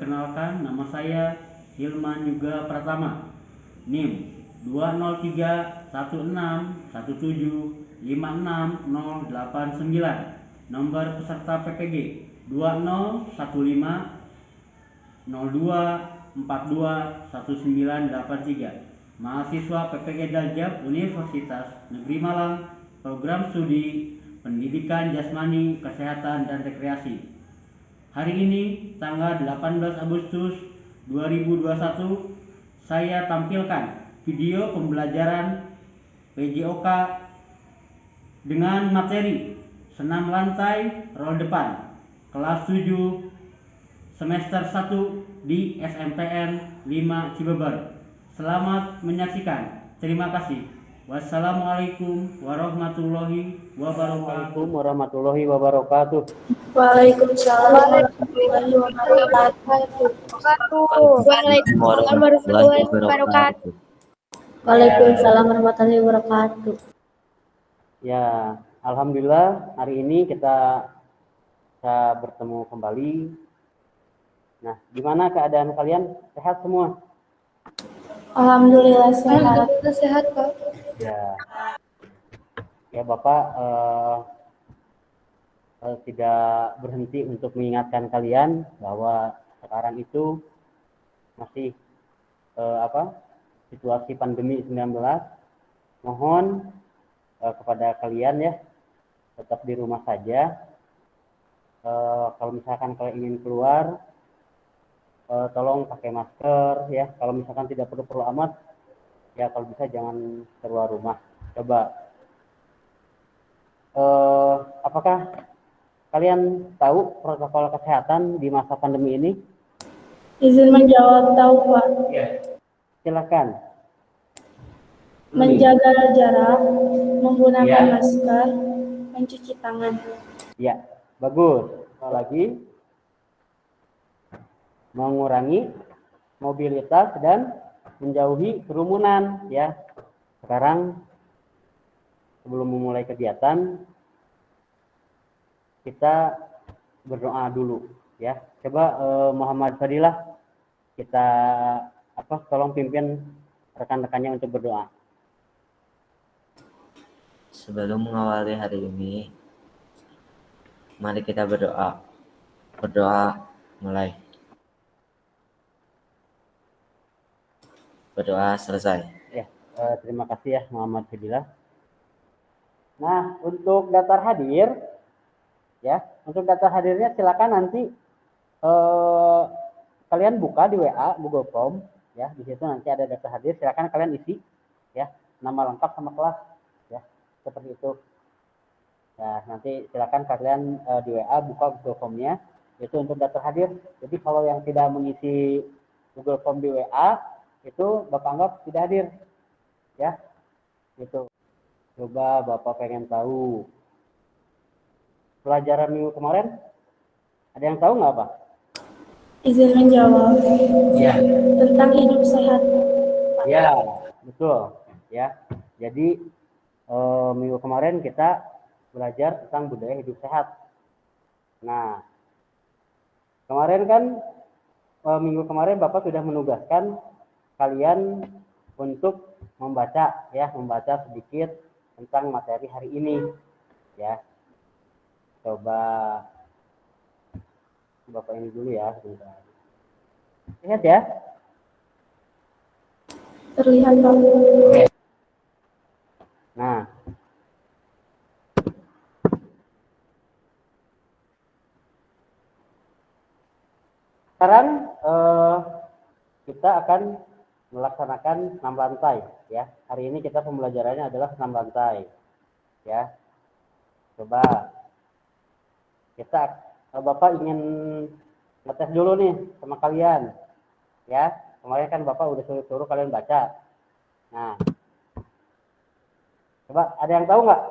perkenalkan, nama saya Hilman Yuga Pratama, NIM 2031617560089, nomor peserta PPG 201502421983, mahasiswa PPG Daljab Universitas Negeri Malang, program studi Pendidikan Jasmani, Kesehatan, dan Rekreasi. Hari ini, tanggal 18 Agustus 2021, saya tampilkan video pembelajaran PJOK dengan materi senam lantai roll depan, kelas 7, semester 1 di SMPN 5 Cibeber. Selamat menyaksikan. Terima kasih. Wassalamualaikum warahmatullahi wabarakatuh. Waalaikumsalam warahmatullahi wabarakatuh. Waalaikumsalam warahmatullahi wabarakatuh. Waalaikumsalam warahmatullahi wabarakatuh. Ya, alhamdulillah hari ini kita bisa bertemu kembali. Nah, gimana keadaan kalian? Sehat semua? Alhamdulillah sehat. Alhamdulillah sehat, Pak. Ya Bapak tidak berhenti untuk mengingatkan kalian bahwa sekarang itu masih situasi pandemi 19. Mohon kepada kalian ya tetap di rumah saja. Kalau misalkan kalian ingin keluar, tolong pakai masker ya. Kalau misalkan tidak perlu amat, ya kalau bisa jangan keluar rumah. Coba. Apakah kalian tahu protokol kesehatan di masa pandemi ini? Izin menjawab, tahu Pak. Ya. Silakan. Menjaga jarak, menggunakan masker, mencuci tangan. Ya, bagus. Sekali lagi, mengurangi mobilitas dan menjauhi kerumunan ya. Sekarang sebelum memulai kegiatan kita berdoa dulu ya. Coba Muhammad Fadilah kita tolong pimpin rekan-rekannya untuk berdoa. Sebelum mengawali hari ini, mari kita berdoa. Berdoa mulai. Berdoa selesai. Ya, terima kasih ya Muhammad Fadilah. Nah, untuk daftar hadir, ya, untuk daftar hadirnya silakan nanti kalian buka di WA Google Form, ya, di situ nanti ada daftar hadir, silakan kalian isi, ya, nama lengkap sama kelas, ya, seperti itu. Ya, nanti silakan kalian di WA buka Google Form-nya, itu untuk daftar hadir. Jadi kalau yang tidak mengisi Google Form di WA, itu Bapak anggap tidak hadir, ya, itu. Coba Bapak pengen tahu pelajaran minggu kemarin, ada yang tahu nggak Pak? Izin menjawab. Ya. Tentang hidup sehat. Ya, betul. Ya, jadi minggu kemarin kita belajar tentang budaya hidup sehat. Nah, kemarin kan minggu kemarin Bapak sudah menugaskan kalian untuk membaca sedikit tentang materi hari ini, ya. Coba Bapak ini dulu ya, sebentar. Lihat ya. Terlihat Pak. Oke. Nah, sekarang kita akan melaksanakan senam lantai ya. Hari ini kita pembelajarannya adalah senam lantai ya. Coba Bapak ingin ngetes dulu nih sama kalian ya. Kemarin kan Bapak udah suruh kalian baca. Nah, coba ada yang tahu nggak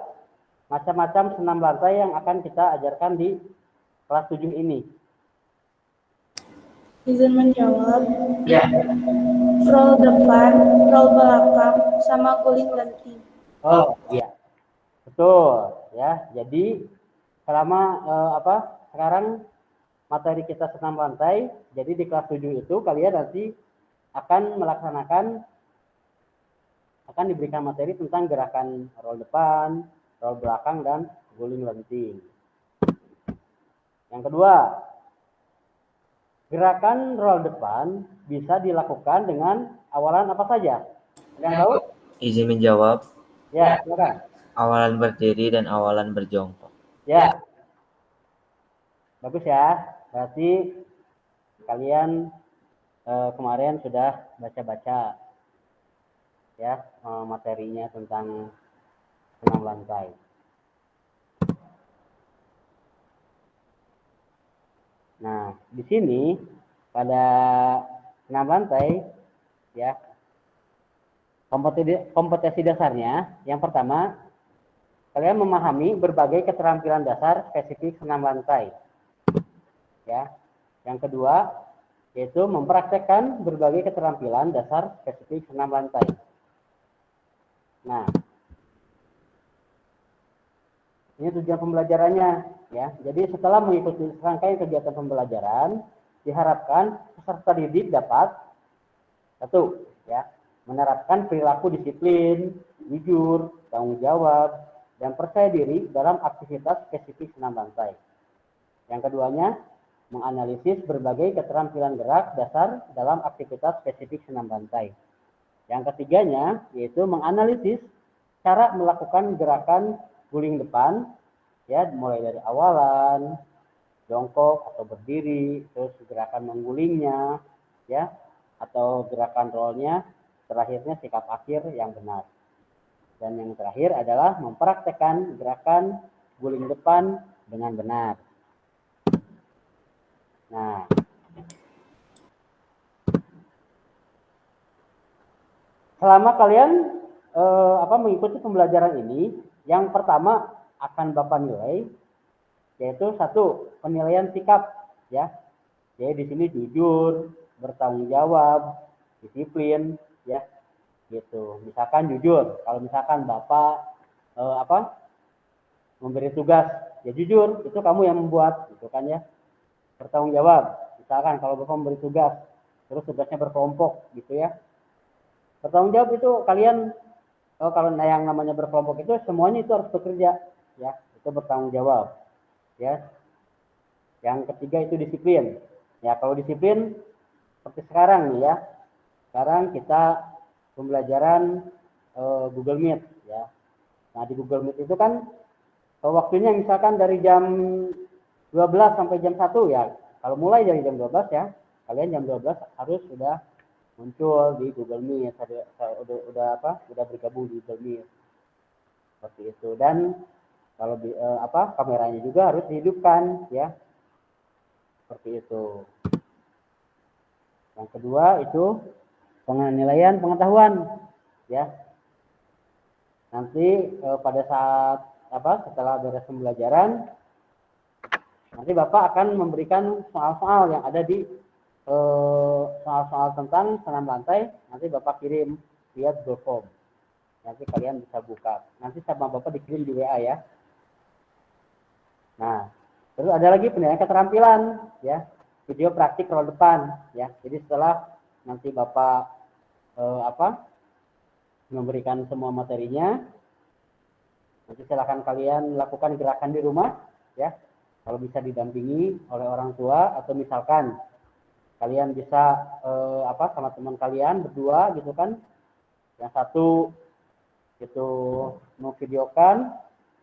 macam-macam senam lantai yang akan kita ajarkan di kelas 7 ini? Izin menjawab. Ya. Roll depan, roll belakang, sama guling lenting. Oh iya, betul ya. Jadi selama sekarang materi kita senam lantai. Jadi di kelas 7 itu kalian nanti akan diberikan materi tentang gerakan roll depan, roll belakang, dan guling lenting. Yang kedua, gerakan roll depan bisa dilakukan dengan awalan apa saja? Yang tahu? Izin menjawab. Ya, silakan. Awalan berdiri dan awalan berjongkok. Ya, bagus ya. Berarti kalian kemarin sudah baca-baca ya materinya tentang senam lantai. Nah, di sini pada senam lantai ya kompetensi dasarnya yang pertama kalian memahami berbagai keterampilan dasar spesifik senam lantai. Ya. Yang kedua yaitu mempraktekkan berbagai keterampilan dasar spesifik senam lantai. Nah, ini tujuan pembelajarannya ya. Jadi setelah mengikuti serangkaian kegiatan pembelajaran, diharapkan peserta didik dapat satu ya, menerapkan perilaku disiplin, jujur, tanggung jawab, dan percaya diri dalam aktivitas spesifik senam lantai. Yang keduanya, menganalisis berbagai keterampilan gerak dasar dalam aktivitas spesifik senam lantai. Yang ketiganya, yaitu menganalisis cara melakukan gerakan guling depan, ya mulai dari awalan, jongkok atau berdiri, terus gerakan menggulingnya, ya atau gerakan rollnya, terakhirnya sikap akhir yang benar. Dan yang terakhir adalah mempraktekkan gerakan guling depan dengan benar. Nah, selama kalian mengikuti pembelajaran ini, yang pertama akan Bapak nilai yaitu satu, penilaian sikap ya. Jadi di sini jujur, bertanggung jawab, disiplin ya. Gitu. Misalkan jujur, kalau misalkan Bapak memberi tugas, ya jujur, itu kamu yang membuat, gitu kan ya. Bertanggung jawab, misalkan kalau Bapak memberi tugas, terus tugasnya berkelompok, gitu ya. Bertanggung jawab itu kalian, kalau yang namanya berkelompok itu semuanya itu harus bekerja, ya, itu bertanggung jawab, ya. Yang ketiga itu disiplin, ya. Kalau disiplin seperti sekarang nih ya, sekarang kita pembelajaran Google Meet ya. Nah di Google Meet itu kan waktunya misalkan dari jam 12 sampai jam 1 ya. Kalau mulai dari jam 12 ya, kalian jam 12 harus sudah muncul di Google Meet, udah bergabung di Google Meet. Seperti itu. Dan kalau kameranya juga harus dihidupkan ya. Seperti itu. Yang kedua itu penilaian pengetahuan ya. Nanti pada saat setelah beres pembelajaran nanti Bapak akan memberikan soal-soal yang ada di soal-soal tentang senam lantai, nanti Bapak kirim via Google Form. Nanti kalian bisa buka. Nanti sama Bapak dikirim di WA ya. Nah, terus ada lagi penilaian keterampilan ya. Video praktik roll depan ya. Jadi setelah nanti Bapak memberikan semua materinya, nanti silakan kalian lakukan gerakan di rumah ya. Kalau bisa didampingi oleh orang tua atau misalkan kalian bisa sama teman kalian berdua gitu kan. Yang satu itu memvideokan,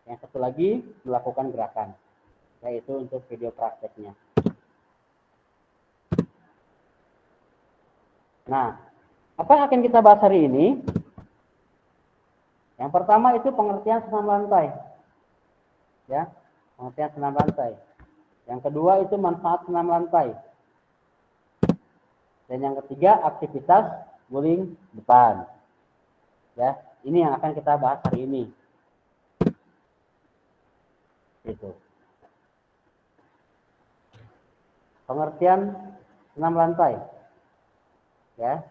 yang satu lagi melakukan gerakan. Yaitu untuk video prakteknya. Nah, apa yang akan kita bahas hari ini? Yang pertama itu pengertian senam lantai. Ya, pengertian senam lantai. Yang kedua itu manfaat senam lantai. Dan yang ketiga aktivitas guling depan. Ya, ini yang akan kita bahas hari ini. Itu. Pengertian senam lantai. Ya,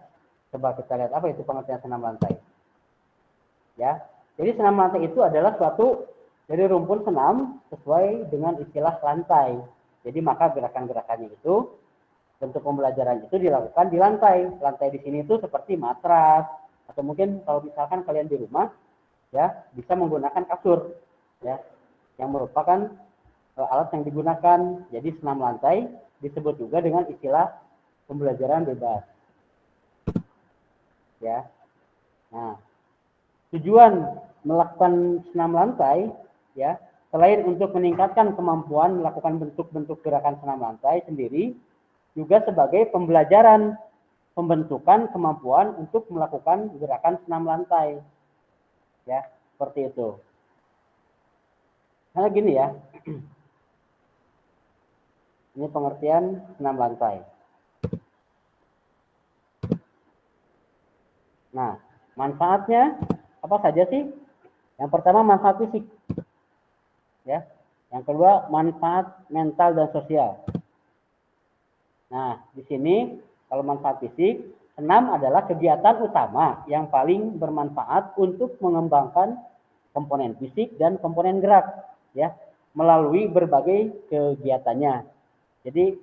coba kita lihat apa itu pengertian senam lantai. Ya, jadi senam lantai itu adalah suatu dari rumpun senam sesuai dengan istilah lantai. Jadi maka gerakan-gerakannya itu, bentuk pembelajaran itu dilakukan di lantai. Lantai di sini itu seperti matras, atau mungkin kalau misalkan kalian di rumah, ya bisa menggunakan kasur, ya, yang merupakan alat yang digunakan. Jadi senam lantai disebut juga dengan istilah pembelajaran bebas. Ya. Nah, tujuan melakukan senam lantai, ya, selain untuk meningkatkan kemampuan melakukan bentuk-bentuk gerakan senam lantai sendiri, juga sebagai pembelajaran pembentukan kemampuan untuk melakukan gerakan senam lantai. Ya, seperti itu. Nah, gini ya. Ini pengertian senam lantai. Nah, manfaatnya apa saja sih? Yang pertama manfaat fisik. Ya. Yang kedua manfaat mental dan sosial. Nah, di sini kalau manfaat fisik, senam adalah kegiatan utama yang paling bermanfaat untuk mengembangkan komponen fisik dan komponen gerak, ya, melalui berbagai kegiatannya. Jadi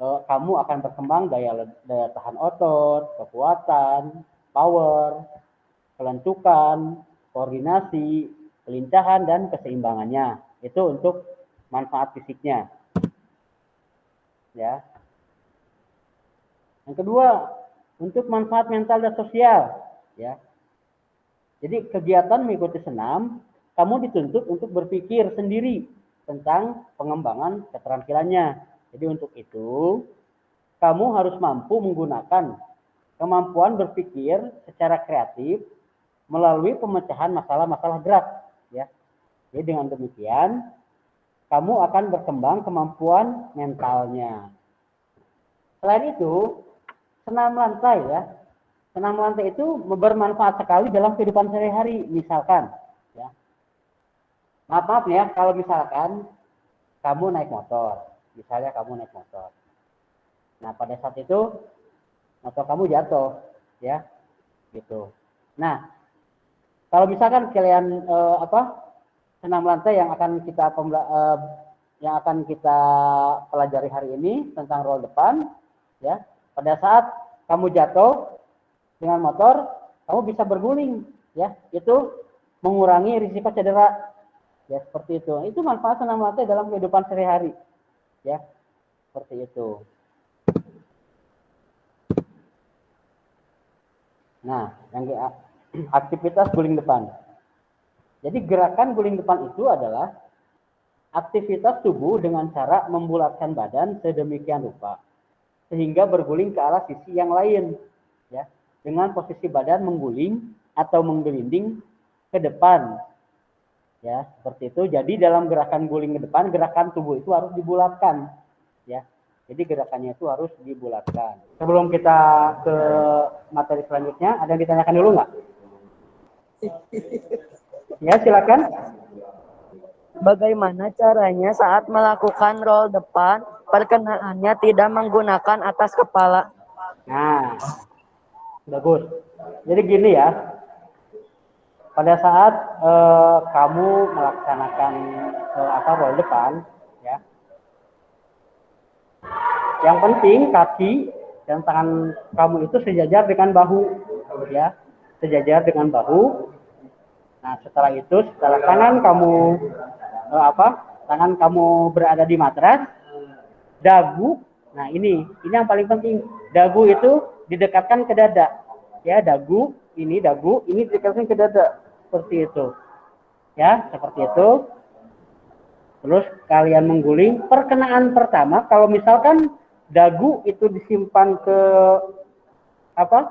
kamu akan berkembang daya tahan otot, kekuatan, power, kelentukan, koordinasi, kelincahan, dan keseimbangannya. Itu untuk manfaat fisiknya. Ya. Yang kedua, untuk manfaat mental dan sosial. Ya. Jadi kegiatan mengikuti senam, kamu dituntut untuk berpikir sendiri tentang pengembangan keterampilannya. Jadi untuk itu, kamu harus mampu menggunakan kemampuan berpikir secara kreatif melalui pemecahan masalah-masalah gerak. Ya. Jadi dengan demikian, kamu akan berkembang kemampuan mentalnya. Selain itu, senam lantai ya. Senam lantai itu bermanfaat sekali dalam kehidupan sehari-hari. Misalkan, ya. Maaf ya, kalau misalkan kamu naik motor. Misalnya kamu naik motor. Nah, pada saat itu motor kamu jatuh, ya. Gitu. Nah, kalau misalkan kalian senam lantai yang akan kita pelajari hari ini tentang roll depan, ya. Pada saat kamu jatuh dengan motor, kamu bisa berguling, ya. Itu mengurangi risiko cedera. Ya, seperti itu. Itu manfaat senam lantai dalam kehidupan sehari-hari. Ya. Seperti itu. Nah, yang aktivitas guling depan. Jadi gerakan guling depan itu adalah aktivitas tubuh dengan cara membulatkan badan sedemikian rupa sehingga berguling ke arah sisi yang lain, ya, dengan posisi badan mengguling atau menggelinding ke depan, ya, seperti itu. Jadi dalam gerakan guling ke depan, gerakan tubuh itu harus dibulatkan, ya. Jadi gerakannya itu harus dibulatkan. Sebelum kita ke materi selanjutnya, ada yang ditanyakan dulu nggak? Ya, silakan. Bagaimana caranya saat melakukan roll depan, perkenaannya tidak menggunakan atas kepala? Nah, bagus. Jadi gini ya, pada saat kamu melaksanakan roll depan, ya, yang penting kaki dan tangan kamu itu sejajar dengan bahu, ya, sejajar dengan bahu. Nah, setelah itu, setelah tangan kamu berada di matras, dagu, nah ini yang paling penting, dagu itu didekatkan ke dada, ya, dagu ini didekatkan ke dada, seperti itu, ya, seperti itu. Terus kalian mengguling. Perkenaan pertama, kalau misalkan dagu itu disimpan ke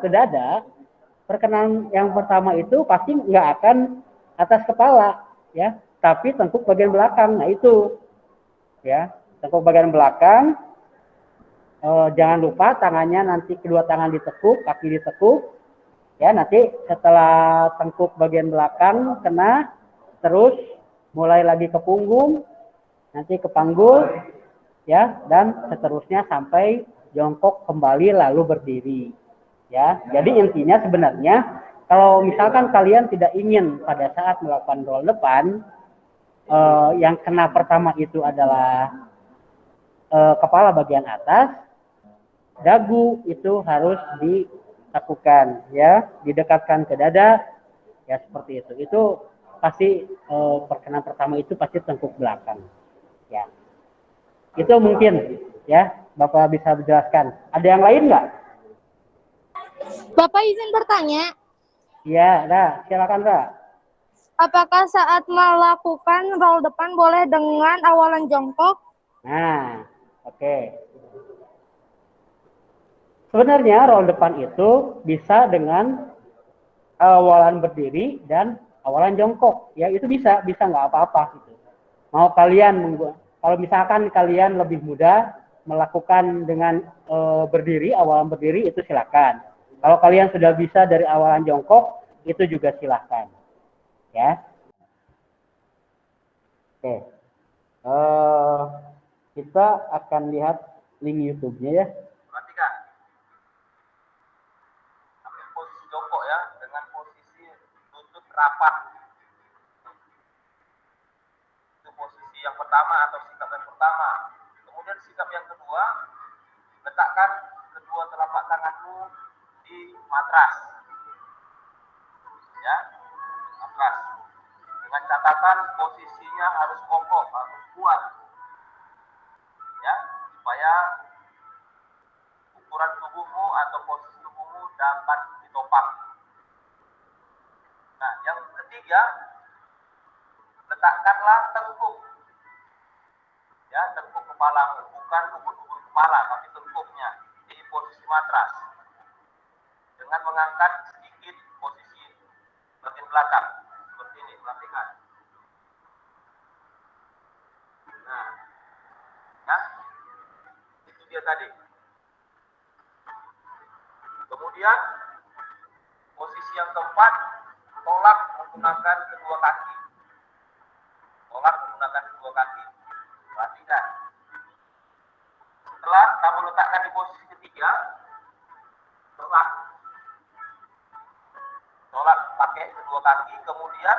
dada, perkenaan yang pertama itu pasti nggak akan atas kepala, ya, tapi tengkuk bagian belakang. Nah itu, ya, tengkuk bagian belakang. Jangan lupa tangannya nanti kedua tangan ditekuk, kaki ditekuk, ya. Nanti setelah tengkuk bagian belakang kena, terus mulai lagi ke punggung, nanti ke panggul, ya, dan seterusnya sampai jongkok kembali lalu berdiri. Ya, jadi intinya sebenarnya kalau misalkan kalian tidak ingin pada saat melakukan roll depan yang kena pertama itu adalah kepala bagian atas, dagu itu harus dilakukan ya, didekatkan ke dada ya, seperti itu. Itu pasti perkenan pertama itu pasti tengkuk belakang ya. Itu mungkin ya, Bapak bisa menjelaskan. Ada yang lain nggak? Bapak izin bertanya, Iya, dah, silakan, Ra. apakah saat melakukan roll depan boleh dengan awalan jongkok? Nah, oke. Sebenarnya roll depan itu bisa dengan awalan berdiri dan awalan jongkok. Ya, itu bisa nggak apa-apa gitu. Mau kalian, kalau misalkan kalian lebih mudah melakukan dengan berdiri, awalan berdiri itu silakan. Kalau kalian sudah bisa dari awalan jongkok, itu juga silakan. Ya. Oke. Kita akan lihat link YouTube-nya ya. Perhatikan. Ambil posisi jongkok ya, dengan posisi lutut rapat. Itu posisi yang pertama atau sikap yang pertama. Kemudian sikap yang kedua, letakkan kedua telapak tanganmu di matras. Ya, matras. Dengan catatan posisinya harus kokoh, harus kuat. Ya, supaya ukuran tubuhmu atau posisi tubuhmu dapat ditopang. Nah, yang ketiga, letakkanlah tengkuk. Ya, tengkuk kepalamu, bukan ubun-ubun kepala, tapi tengkuknya di posisi matras. Dengan mengangkat sedikit posisi bagian belakang, seperti ini, perhatikan. Nah, ya, itu dia tadi. Kemudian posisi yang keempat, tolak menggunakan kedua kaki. Tolak menggunakan kedua kaki. Perhatikan. Setelah kamu letakkan di posisi ketiga, tolak. Tolak pakai kedua kaki, kemudian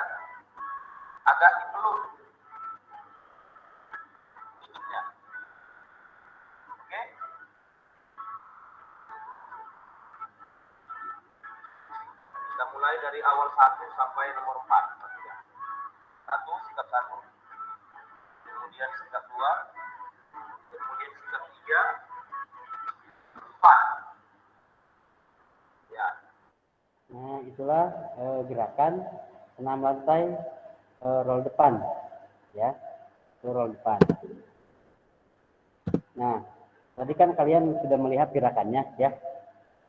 agak dipeluk tutupnya. Oke? Kita mulai dari awal 1 sampai nomor 4. Satu, sikap 1. Kemudian sikap 2. Kemudian sikap 3. 4. Ya. Nah, itulah gerakan 6 lantai roll depan. Ya, itu roll depan. Nah, tadi kan kalian sudah melihat gerakannya ya.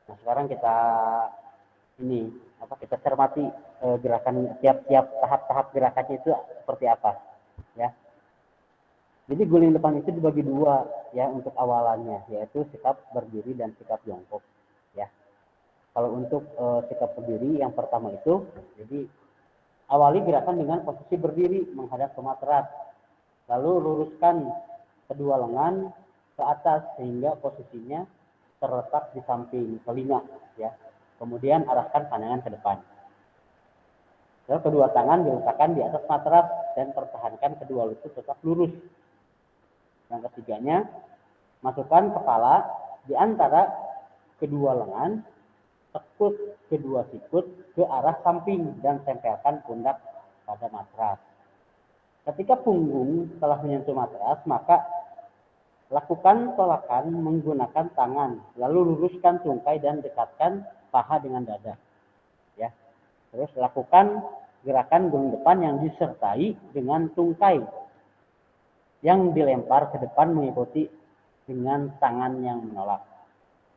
Nah, sekarang kita kita cermati gerakan tiap-tiap tahap-tahap gerakannya itu seperti apa ya. Jadi guling depan itu dibagi dua ya untuk awalannya, yaitu sikap berdiri dan sikap jongkok ya. Kalau untuk sikap berdiri yang pertama itu, jadi awali gerakan dengan posisi berdiri menghadap ke matras, lalu luruskan kedua lengan ke atas sehingga posisinya terletak di samping telinga ya. Kemudian arahkan pandangan ke depan. Lalu kedua tangan diletakkan di atas matras dan pertahankan kedua lutut tetap lurus. Yang ketiganya, masukkan kepala di antara kedua lengan, tekuk kedua sikut ke arah samping dan tempelkan pundak pada matras. Ketika punggung telah menyentuh matras, maka lakukan tolakan menggunakan tangan, lalu luruskan tungkai dan dekatkan paha dengan dada. Ya. Terus lakukan gerakan guling depan yang disertai dengan tungkai yang dilempar ke depan mengikuti dengan tangan yang menolak.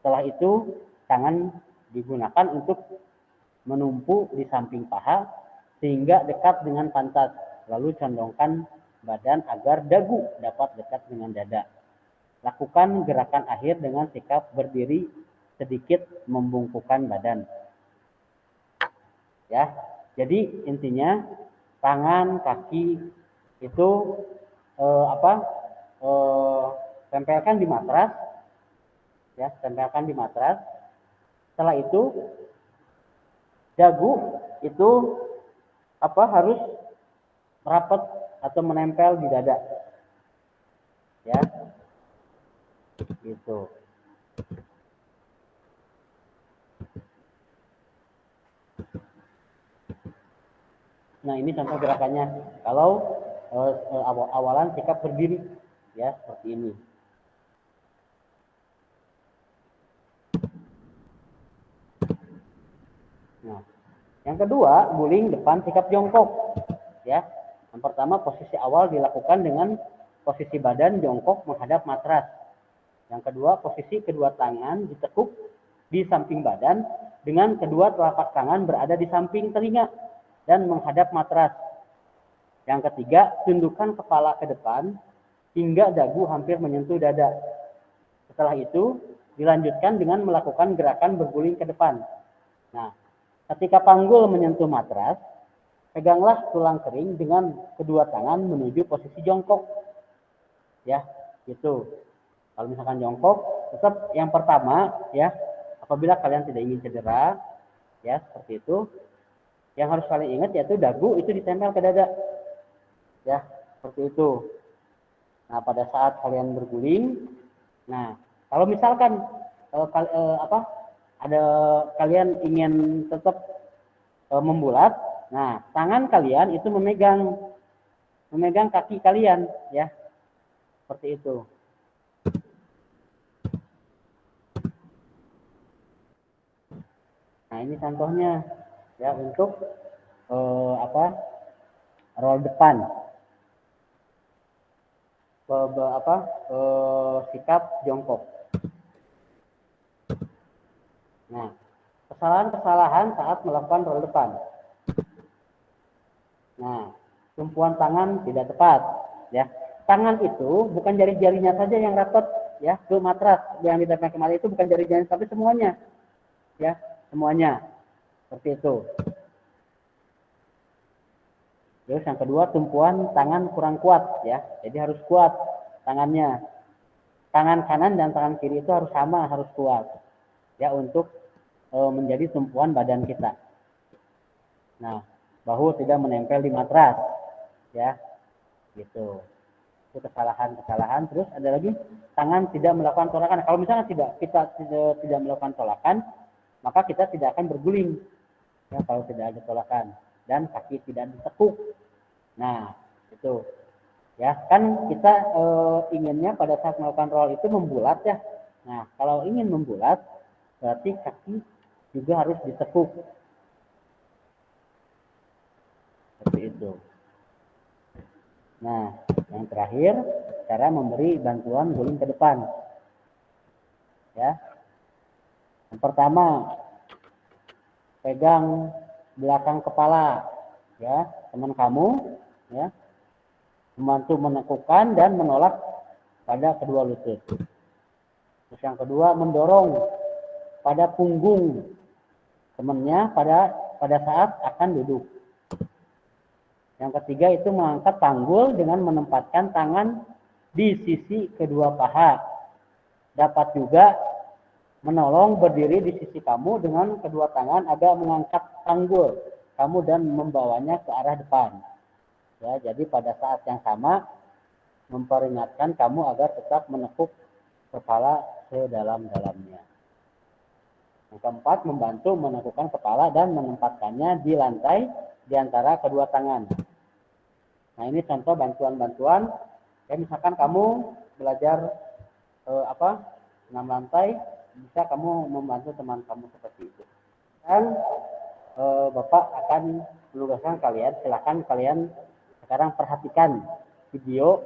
Setelah itu, tangan digunakan untuk menumpu di samping paha sehingga dekat dengan pantat. Lalu condongkan badan agar dagu dapat dekat dengan dada. Lakukan gerakan akhir dengan sikap berdiri sedikit membungkukkan badan. Ya, jadi intinya tangan, kaki itu tempelkan di matras, ya, tempelkan di matras. Setelah itu dagu itu harus rapat atau menempel di dada, ya. Gitu. Nah, ini contoh gerakannya. Kalau awalan sikap berdiri, ya seperti ini. Nah, yang kedua, guling depan sikap jongkok, ya. Yang pertama, posisi awal dilakukan dengan posisi badan jongkok menghadap matras. Yang kedua, posisi kedua tangan ditekuk di samping badan dengan kedua telapak tangan berada di samping telinga dan menghadap matras. Yang ketiga, tundukkan kepala ke depan hingga dagu hampir menyentuh dada. Setelah itu, dilanjutkan dengan melakukan gerakan berguling ke depan. Nah, ketika panggul menyentuh matras, peganglah tulang kering dengan kedua tangan menuju posisi jongkok. Ya, gitu. Kalau misalkan jongkok, tetap yang pertama, ya, apabila kalian tidak ingin cedera, ya, seperti itu, yang harus kalian ingat yaitu dagu itu ditempel ke dada. Ya, seperti itu. Nah, pada saat kalian berguling, nah, kalau misalkan ada kalian ingin tetap membulat, nah, tangan kalian itu memegang kaki kalian, ya. Seperti itu. Nah, ini contohnya, ya, untuk roll depan, sikap jongkok. Nah, kesalahan-kesalahan saat melakukan roll depan. Nah, tumpuan tangan tidak tepat, ya. Tangan itu bukan jari-jarinya saja yang rapat, ya, ke matras yang ditempel kemarin itu bukan jari-jarinya tapi semuanya, ya, semuanya. Seperti itu. Terus yang kedua, tumpuan tangan kurang kuat, ya. Jadi harus kuat tangannya. Tangan kanan dan tangan kiri itu harus sama, harus kuat, ya, untuk menjadi tumpuan badan kita. Nah, bahu tidak menempel di matras, ya, gitu. Itu kesalahan-kesalahan. Terus ada lagi, tangan tidak melakukan tolakan. Kalau misalnya kita tidak melakukan tolakan, maka kita tidak akan berguling, ya, kalau tidak ada tolakan, dan kaki tidak ditekuk. Nah, itu, ya, kan kita inginnya pada saat melakukan roll itu membulat, ya. Nah, kalau ingin membulat berarti kaki juga harus ditekuk, seperti itu. Nah, yang terakhir, cara memberi bantuan guling ke depan, ya. Yang pertama, pegang belakang kepala, ya, teman kamu, ya, membantu menekukkan dan menolak pada kedua lutut. Terus yang kedua, mendorong pada punggung temannya pada saat akan duduk. Yang ketiga itu mengangkat panggul dengan menempatkan tangan di sisi kedua paha. Dapat juga menolong berdiri di sisi kamu dengan kedua tangan agak mengangkat panggul kamu dan membawanya ke arah depan. Ya, jadi pada saat yang sama memperingatkan kamu agar tetap menekuk kepala sedalam-dalamnya. Yang keempat, membantu menekukkan kepala dan menempatkannya di lantai di antara kedua tangan. Nah, ini contoh bantuan-bantuan. Ya, misalkan kamu belajar 6 lantai, bisa kamu membantu teman kamu seperti itu. Dan Bapak akan menugaskan kalian, silakan kalian sekarang perhatikan video,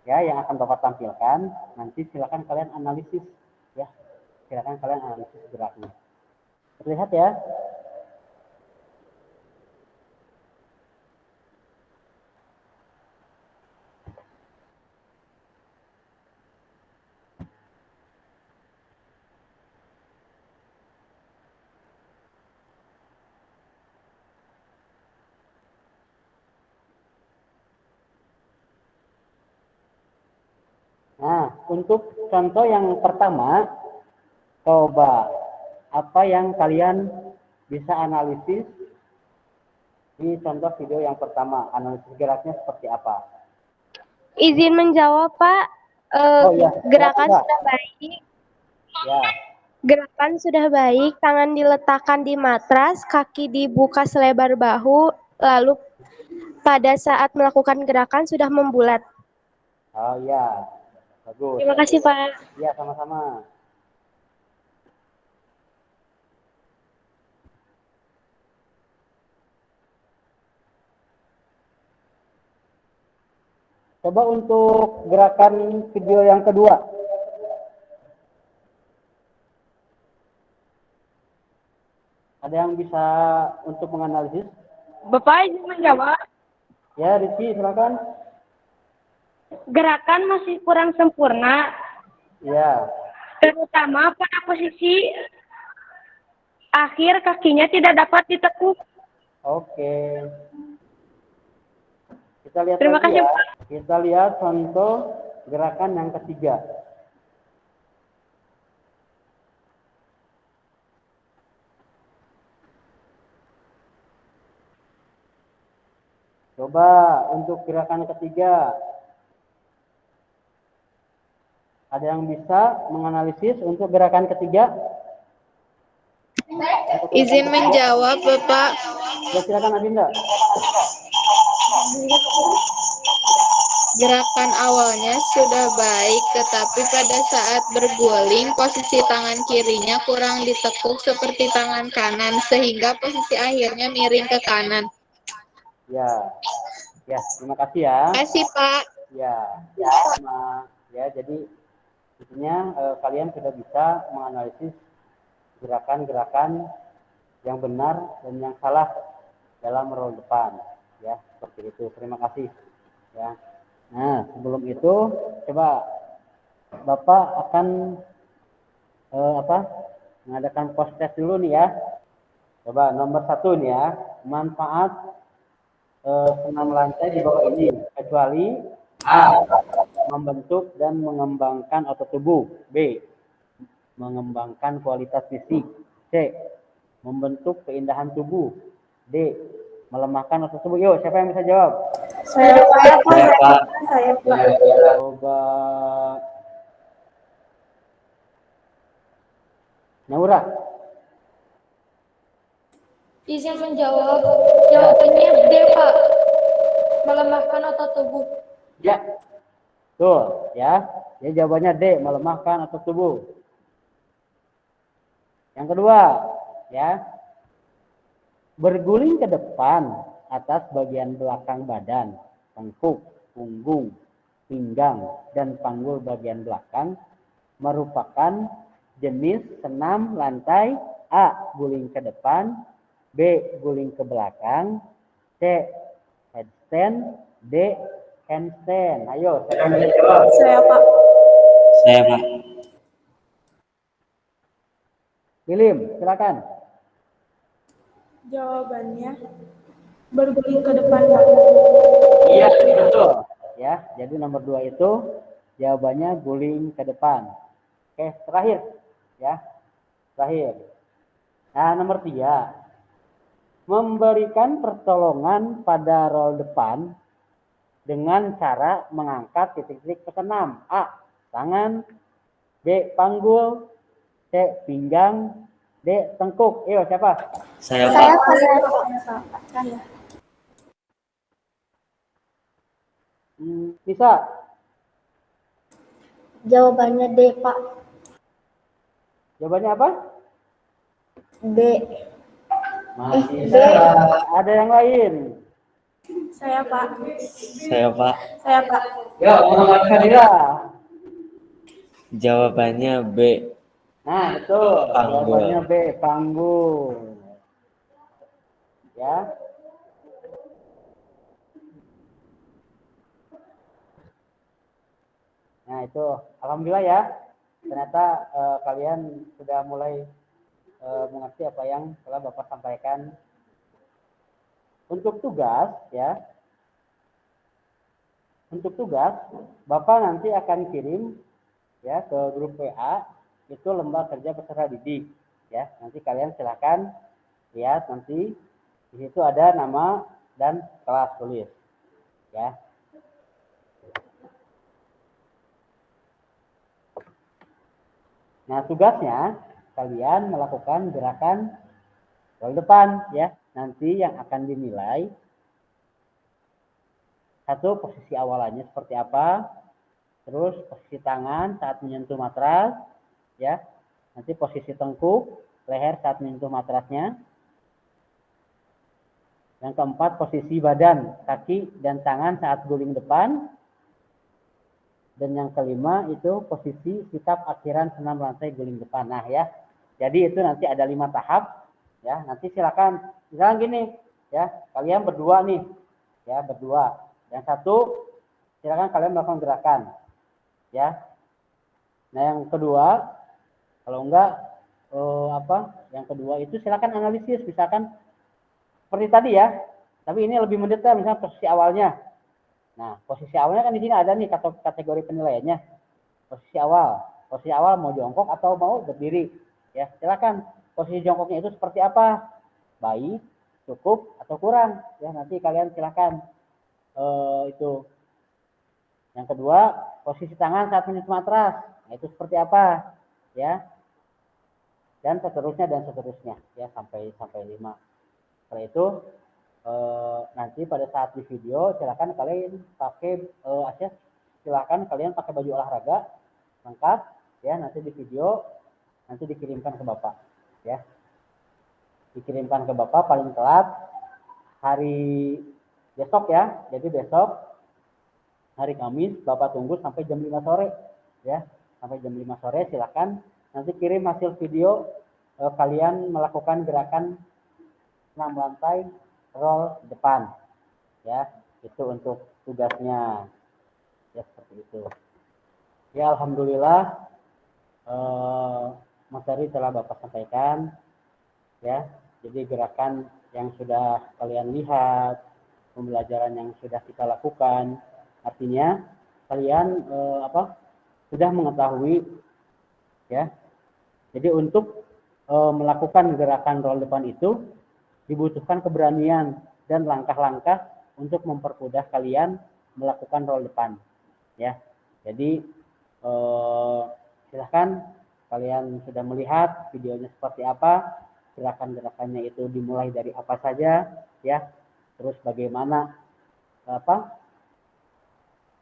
ya, yang akan Bapak tampilkan. Nanti silakan kalian analisis, ya. Silakan kalian analisis geraknya. Terlihat, ya? Nah, untuk contoh yang pertama, coba apa yang kalian bisa analisis di contoh video yang pertama, analisis geraknya seperti apa? Izin menjawab, Pak. Oh iya, silakan, Gerakan Mbak. sudah baik. Ya, Gerakan sudah baik, tangan diletakkan di matras, kaki dibuka selebar bahu, lalu pada saat melakukan gerakan sudah membulat. oh iya, bagus. Terima kasih, Pak. Iya, sama-sama. Coba untuk gerakan video yang kedua. Ada yang bisa untuk menganalisis? Bapak izin menjawab. Ya, Rizky, silakan. Gerakan masih kurang sempurna, Ya, terutama pada posisi akhir kakinya tidak dapat ditekuk. oke. Kita lihat Terima lagi kasih, ya. Pak. Kita lihat contoh gerakan yang ketiga. Coba untuk gerakan ketiga. Ada yang bisa menganalisis untuk gerakan ketiga? Izin menjawab, Bapak. Ya, silakan Adinda. Gerakan awalnya sudah baik, tetapi pada saat berguling, posisi tangan kirinya kurang ditekuk seperti tangan kanan, sehingga posisi akhirnya miring ke kanan. Ya, ya, terima kasih ya. Terima kasih, Pak. Ya, ya, jadi intinya kalian sudah bisa menganalisis gerakan-gerakan yang benar dan yang salah dalam roll depan, ya, seperti itu. Terima kasih, ya. Nah, sebelum itu coba Bapak akan mengadakan post test dulu nih ya. Coba nomor 1 nih ya, manfaat senam lantai di bawah ini, kecuali A. Membentuk dan mengembangkan otot tubuh. B. Mengembangkan kualitas fisik. C. Membentuk keindahan tubuh. D. Melemahkan otot tubuh. Yuk, siapa yang bisa jawab? Saya Pak. Coba Naura. Izin menjawab. Jawabannya D, Pak. Melemahkan otot tubuh. Ya, betul ya. Jadi jawabannya D, melemahkan otot tubuh. Yang kedua, ya, berguling ke depan atas bagian belakang badan, tengkuk, punggung, pinggang, dan panggul bagian belakang merupakan jenis senam lantai. A. Guling ke depan. B. Guling ke belakang. C. Headstand. D. Handstand. Ayo, siapa yang bisa jawab? Saya Pak. Saya, Pak. Ilim, silakan. Jawabannya berguling ke depan, Pak. Iya, betul. Ya, jadi nomor 2 itu jawabannya guling ke depan. Oke, terakhir. Ya, terakhir. Nah, nomor 3. Memberikan pertolongan pada roll depan dengan cara mengangkat titik-titik kesenam. A. Tangan. B. Panggul. C. Pinggang. D. Tengkuk. Ayo, siapa? Saya, Pak. Bisa. Jawabannya D, Pak. Jawabannya apa? D. Masih salah. Ada yang lain? Saya Pak. Saya, Pak. Saya Pak. Ya, Muhammad Khadira. Jawabannya B. Nah, betul. Panggul. Jawabannya B, panggul. Ya. Nah, itu alhamdulillah ya. Ternyata kalian sudah mulai mengerti apa yang telah Bapak sampaikan. Untuk tugas ya. Untuk tugas Bapak nanti akan kirim ya ke grup WA itu lembar kerja peserta didik ya. Nanti kalian silakan lihat, nanti di situ ada nama dan kelas tulis ya. Nah, tugasnya kalian melakukan gerakan roll depan ya. Nanti yang akan dinilai satu, posisi awalannya seperti apa, terus posisi tangan saat menyentuh matras ya. Nanti posisi tengkuk, leher saat menyentuh matrasnya. Yang keempat, posisi badan, kaki dan tangan saat guling depan. Dan yang kelima itu posisi sikap akhiran senam lantai guling depan. Nah ya, jadi itu nanti ada 5 tahap ya. Nanti silakan, misalnya gini ya, kalian berdua nih ya, berdua. Yang satu silakan kalian melakukan gerakan ya. Nah yang kedua, kalau enggak yang kedua itu silakan analisis, misalkan seperti tadi ya, tapi ini lebih mendetail, misalnya posisi awalnya. Nah, posisi awalnya kan di sini ada nih kategori penilaiannya. Posisi awal mau jongkok atau mau berdiri. Ya, silakan. Posisi jongkoknya itu seperti apa? Baik, cukup atau kurang. Ya, nanti kalian silakan itu. Yang kedua, posisi tangan saat menyentuh matras. Nah, itu seperti apa? Ya. Dan seterusnya ya sampai 5. Setelah itu nanti pada saat di video silakan kalian pakai baju olahraga lengkap ya. Nanti di video nanti dikirimkan ke Bapak ya. Dikirimkan ke Bapak paling telat hari besok ya. Jadi besok hari Kamis Bapak tunggu sampai jam 5 sore ya. Sampai jam 5 sore silakan nanti kirim hasil video kalian melakukan gerakan 6 lantai roll depan ya. Itu untuk tugasnya ya, seperti itu ya. Alhamdulillah materi telah Bapak sampaikan ya. Jadi gerakan yang sudah kalian lihat, pembelajaran yang sudah kita lakukan, artinya kalian sudah mengetahui ya. Jadi untuk melakukan gerakan roll depan itu dibutuhkan keberanian dan langkah-langkah untuk mempermudah kalian melakukan roll depan ya. Jadi silahkan kalian sudah melihat videonya seperti apa, gerakan-gerakannya itu dimulai dari apa saja ya, terus bagaimana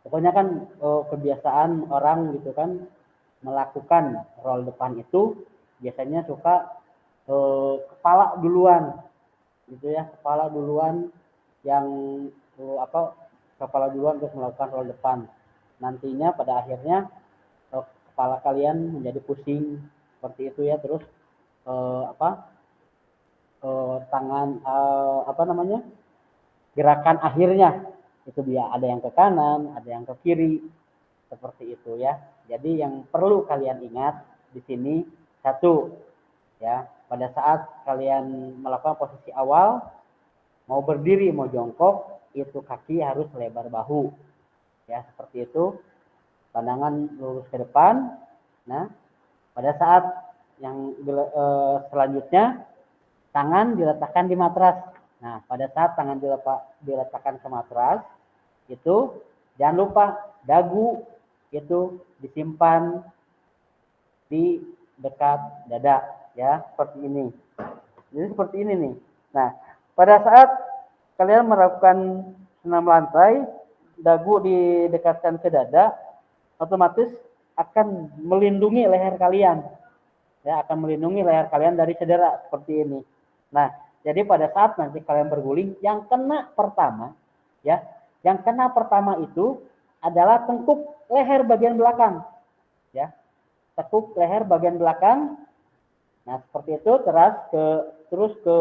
pokoknya kan kebiasaan orang gitu kan melakukan roll depan itu biasanya suka kepala duluan gitu ya, kepala duluan terus melakukan roll depan. Nantinya pada akhirnya kepala kalian menjadi pusing seperti itu ya. Terus tangan gerakan akhirnya itu dia ada yang ke kanan, ada yang ke kiri seperti itu ya. Jadi yang perlu kalian ingat di sini satu ya, pada saat kalian melakukan posisi awal, mau berdiri, mau jongkok, itu kaki harus lebar bahu. Ya, seperti itu. Pandangan lurus ke depan. Nah, pada saat yang selanjutnya, tangan diletakkan di matras. Nah, pada saat tangan diletakkan ke matras, itu jangan lupa dagu itu disimpan di dekat dada. Ya, seperti ini. Jadi seperti ini nih. Nah, pada saat kalian melakukan senam lantai, dagu didekatkan ke dada, otomatis akan melindungi leher kalian. Ya, akan melindungi leher kalian dari cedera seperti ini. Nah, jadi pada saat nanti kalian berguling, yang kena pertama itu adalah tengkuk leher bagian belakang. Ya. Tekuk leher bagian belakang. Nah, seperti itu terus ke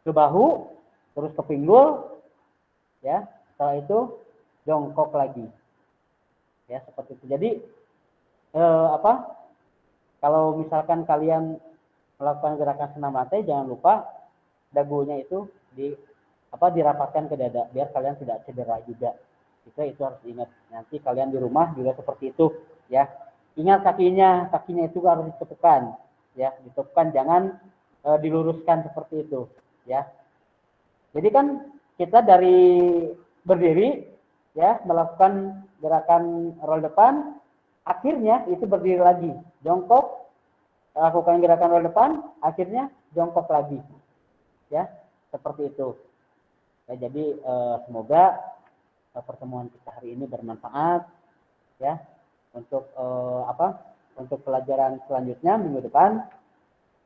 bahu, terus ke pinggul. Ya, setelah itu jongkok lagi. Ya, seperti itu. Jadi kalau misalkan kalian melakukan gerakan senam lantai, jangan lupa dagunya itu dirapatkan ke dada biar kalian tidak cedera juga. Itu harus diingat. Nanti kalian di rumah juga seperti itu, ya. Ingat kakinya itu harus ditepukkan, ya, ditepukkan, jangan diluruskan seperti itu, ya. Jadi kan kita dari berdiri, ya, melakukan gerakan roll depan, akhirnya itu berdiri lagi, jongkok, lakukan gerakan roda depan, akhirnya jongkok lagi, ya seperti itu. Ya, jadi semoga pertemuan kita hari ini bermanfaat, ya untuk untuk pelajaran selanjutnya minggu depan,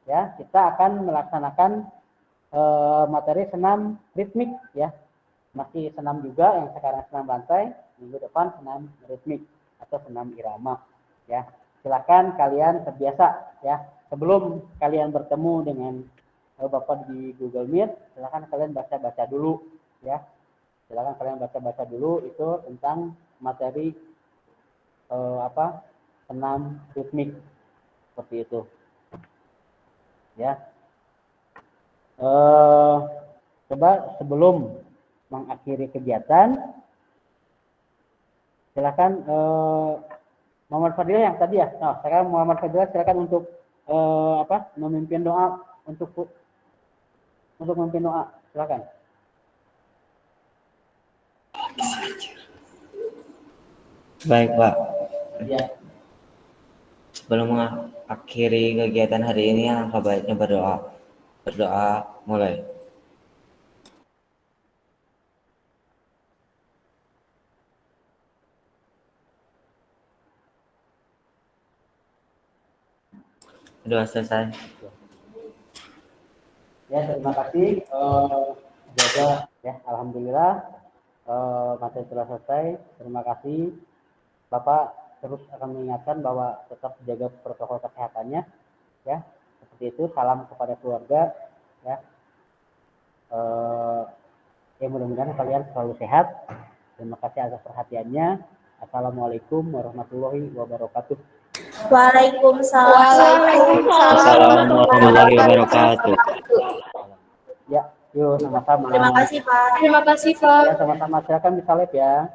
ya kita akan melaksanakan materi senam ritmik, ya masih senam juga yang sekarang senam lantai, minggu depan senam ritmik atau senam irama, ya silakan kalian terbiasa, ya sebelum kalian bertemu dengan Bapak di Google Meet, silakan kalian baca-baca dulu, ya silakan kalian baca-baca dulu itu tentang materi senam ritmik seperti itu, ya. Coba sebelum mengakhiri kegiatan, silakan Muhammad Fadilah yang tadi ya. Nah, sekarang Muhammad Fadilah silakan untuk memimpin doa untuk memimpin doa. Silakan. Baik, Pak. Ya. Sebelum mengakhiri kegiatan hari ini, alangkah baiknya berdoa. Berdoa mulai. Doa selesai. Ya, terima kasih. Jaga ya, alhamdulillah materi telah selesai. Terima kasih. Bapak terus akan mengingatkan bahwa tetap jaga protokol kesehatannya, ya. Seperti itu. Salam kepada keluarga, ya. Ya mudah-mudahan kalian selalu sehat. Terima kasih atas perhatiannya. Assalamualaikum warahmatullahi wabarakatuh. Waalaikumsalam. Assalamualaikum warahmatullahi wabarakatuh. Ya, yuk sama-sama. Terima kasih, Pak. Terima kasih, Pak. Ya, sama-sama. Silakan bisa live ya.